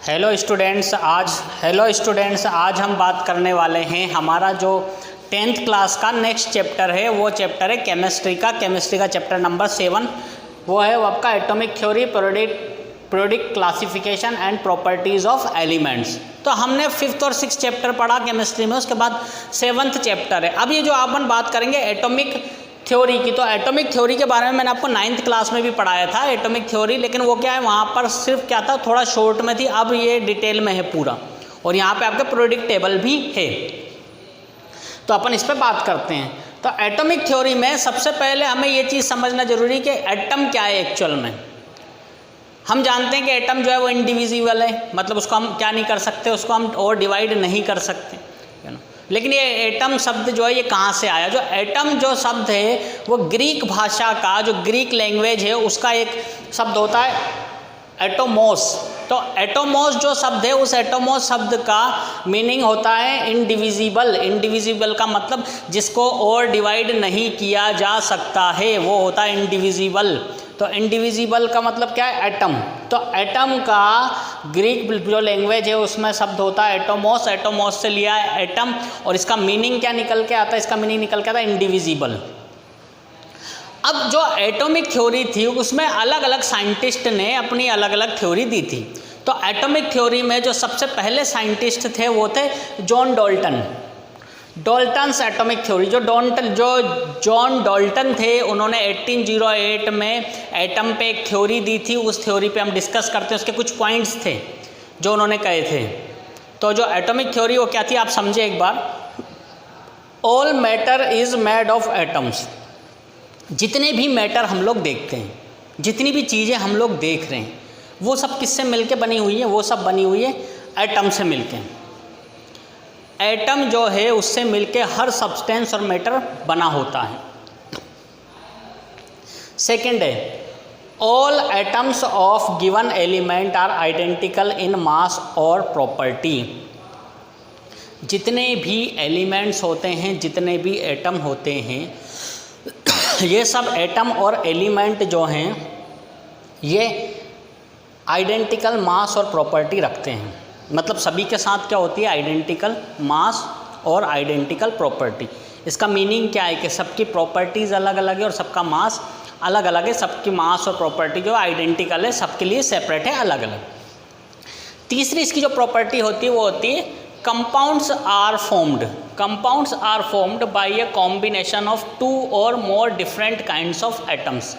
Hello students, आज हम बात करने वाले हैं हमारा जो 10th क्लास का नेक्स्ट चैप्टर है, वो चैप्टर है केमिस्ट्री का चैप्टर नंबर 7। वो है वो आपका atomic theory, periodic classification and properties of elements. तो हमने 5th और 6th चैप्टर पढ़ा केमिस्ट्री में, उसके बाद 7th चैप्टर है। अब ये जो अपन बात करेंगे एटॉमिक थ्योरी की, तो एटॉमिक थ्योरी के बारे में मैंने आपको 9th क्लास में भी पढ़ाया था एटॉमिक थ्योरी, लेकिन वो क्या है, वहाँ पर सिर्फ क्या था, थोड़ा शॉर्ट में थी। अब ये डिटेल में है पूरा, और यहाँ पे आपका पीरियोडिक टेबल भी है, तो अपन इस पर बात करते हैं। तो एटॉमिक थ्योरी में सबसे पहले हमें ये चीज़ समझना जरूरी है कि एटम क्या है एक्चुअल में। हम जानते हैं कि एटम जो है वो इंडिविजिबल है, मतलब उसको हम क्या नहीं कर सकते, उसको हम और डिवाइड नहीं कर सकते, है ना। लेकिन ये एटम शब्द जो है ये कहाँ से आया? जो एटम जो शब्द है वो ग्रीक भाषा का, जो ग्रीक लैंग्वेज है उसका एक शब्द होता है एटोमोस। तो एटोमोस जो शब्द है, उस एटोमोस शब्द का मीनिंग होता है इंडिविजिबल। इंडिविजिबल का मतलब जिसको और डिवाइड नहीं किया जा सकता है, वो होता है इंडिविजिबल। तो इंडिविजिबल का मतलब क्या है? एटम। तो एटम का ग्रीक जो लैंग्वेज है उसमें शब्द होता है एटोमोस। एटोमोस से लिया है एटम, और इसका मीनिंग क्या निकल के आता है? इसका मीनिंग निकल के आता है इंडिविजिबल। अब जो एटॉमिक थ्योरी थी उसमें अलग अलग साइंटिस्ट ने अपनी अलग अलग थ्योरी दी थी। तो एटॉमिक थ्योरी में जो सबसे पहले साइंटिस्ट थे वो थे John Dalton. Dalton's atomic theory, जो जॉन डाल्टन थे, उन्होंने 1808 में एटम पे एक थ्योरी दी थी। उस थ्योरी पे हम डिस्कस करते हैं, उसके कुछ पॉइंट्स थे जो उन्होंने कहे थे। तो जो एटॉमिक थ्योरी वो क्या थी, आप समझे एक बार। All matter is made of atoms. जितने भी मैटर हम लोग देखते हैं, जितनी भी चीज़ें हम लोग देख रहे हैं, वो सब किससे मिलके बनी हुई है? वो सब बनी हुई है एटम से मिलके। एटम जो है उससे मिलके हर सब्सटेंस और मैटर बना होता है। सेकेंड है, all atoms of given element are identical in mass और प्रॉपर्टी। जितने भी एलिमेंट्स होते हैं, जितने भी एटम होते हैं, ये सब एटम और एलिमेंट जो हैं ये आइडेंटिकल मास और प्रॉपर्टी रखते हैं। मतलब सभी के साथ क्या होती है? आइडेंटिकल मास और आइडेंटिकल प्रॉपर्टी। इसका मीनिंग क्या है कि सबकी प्रॉपर्टीज़ अलग अलग है और सबका मास अलग अलग है। सबकी मास और प्रॉपर्टी जो आइडेंटिकल है, सबके लिए सेपरेट है, अलग अलग। तीसरी इसकी जो प्रॉपर्टी होती है वो होती है compounds are formed. Compounds are formed by a combination of 2 और more different kinds of atoms.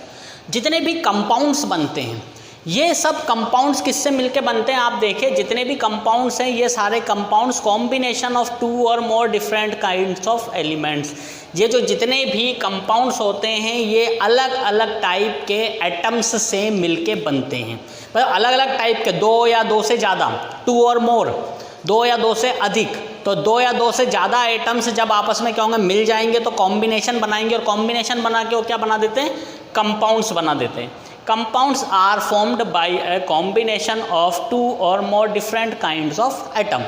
जितने भी कंपाउंड्स बनते हैं, ये सब कंपाउंड्स किससे मिलके बनते हैं? आप देखिए, जितने भी कंपाउंड्स हैं ये सारे कंपाउंड्स कॉम्बिनेशन ऑफ 2 और more different kinds of elements. ये जो जितने भी कंपाउंड्स होते हैं ये अलग अलग टाइप के एटम्स से मिलके बनते हैं। मतलब अलग अलग टाइप के, 2 या 2 से ज़्यादा, 2 और मोर, 2 या 2 से अधिक। तो 2 या 2 से ज़्यादा एटम्स जब आपस में क्या होंगे, मिल जाएंगे तो कॉम्बिनेशन बनाएंगे, और कॉम्बिनेशन बना के वो क्या बना देते हैं? कंपाउंड्स बना देते हैं। Compounds are formed by a combination of 2 or more different kinds of atom.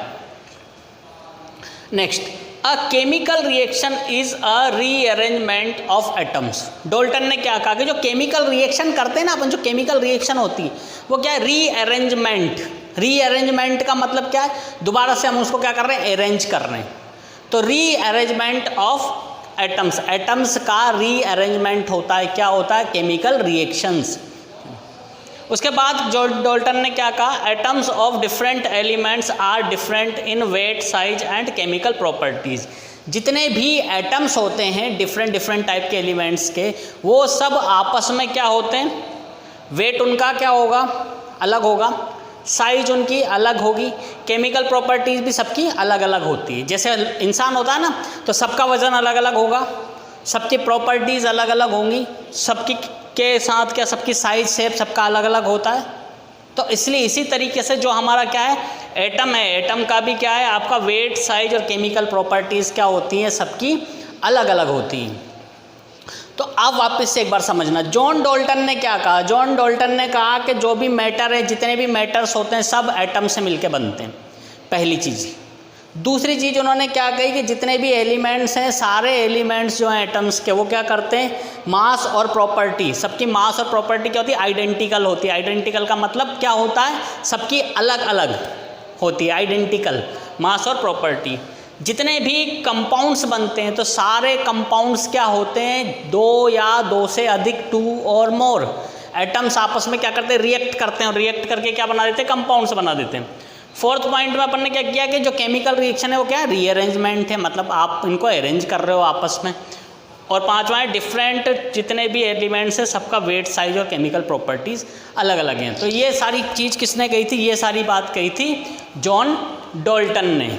Next, a chemical reaction is a rearrangement of atoms. Dalton ने क्या कहा कि जो केमिकल रिएक्शन करते हैं ना अपन, जो केमिकल रिएक्शन होती है वो क्या है? रीअरेंजमेंट। रीअरेंजमेंट का मतलब क्या है? दोबारा से हम उसको क्या कर रहे हैं? अरेंज कर रहे हैं। तो रीअरेंजमेंट ऑफ एटम्स, एटम्स का रीअरेंजमेंट होता है। क्या होता है? Chemical reactions. उसके बाद जो डाल्टन ने क्या कहा? Atoms of different elements are different in weight, size and chemical properties. जितने भी एटम्स होते हैं डिफरेंट टाइप के एलिमेंट्स के, वो सब आपस में क्या होते हैं? वेट उनका क्या होगा? अलग होगा। साइज उनकी अलग होगी। केमिकल प्रॉपर्टीज़ भी सबकी अलग अलग होती है। जैसे इंसान होता है ना, तो सबका वज़न अलग अलग होगा, सबकी प्रॉपर्टीज़ अलग अलग होंगी, सबकी के साथ क्या सबकी साइज शेप सबका अलग अलग होता है। तो इसलिए इसी तरीके से जो हमारा क्या है एटम है, एटम का भी क्या है आपका वेट, साइज और केमिकल प्रॉपर्टीज़ क्या होती हैं? सबकी अलग अलग होती हैं। तो आप वापस से एक बार समझना, जॉन डाल्टन ने क्या कहा? जॉन डाल्टन ने कहा कि जो भी मैटर है, जितने भी मैटर्स होते हैं सब एटम से मिलके बनते हैं, पहली चीज़। दूसरी चीज़ उन्होंने क्या कही कि जितने भी एलिमेंट्स हैं, सारे एलिमेंट्स जो हैं एटम्स के, वो क्या करते हैं, मास और प्रॉपर्टी, सबकी मास और प्रॉपर्टी क्या होती है, आइडेंटिकल होती है। आइडेंटिकल का मतलब क्या होता है, सबकी अलग अलग होती है, आइडेंटिकल मास और प्रॉपर्टी। जितने भी कंपाउंड्स बनते हैं तो सारे कंपाउंड्स क्या होते हैं, दो या दो से अधिक, टू और मोर एटम्स आपस में क्या करते हैं, रिएक्ट करते हैं, और रिएक्ट करके क्या बना देते हैं, कंपाउंड्स बना देते हैं। फोर्थ पॉइंट में अपन ने क्या किया कि जो केमिकल रिएक्शन है वो क्या है, रीअरेंजमेंट है, मतलब आप इनको अरेंज कर रहे हो आपस में। और पांचवा है डिफरेंट, जितने भी एलिमेंट्स हैं सबका वेट, साइज और केमिकल प्रॉपर्टीज़ अलग अलग हैं। तो ये सारी चीज़ किसने कही थी, ये सारी बात कही थी जॉन डाल्टन ने।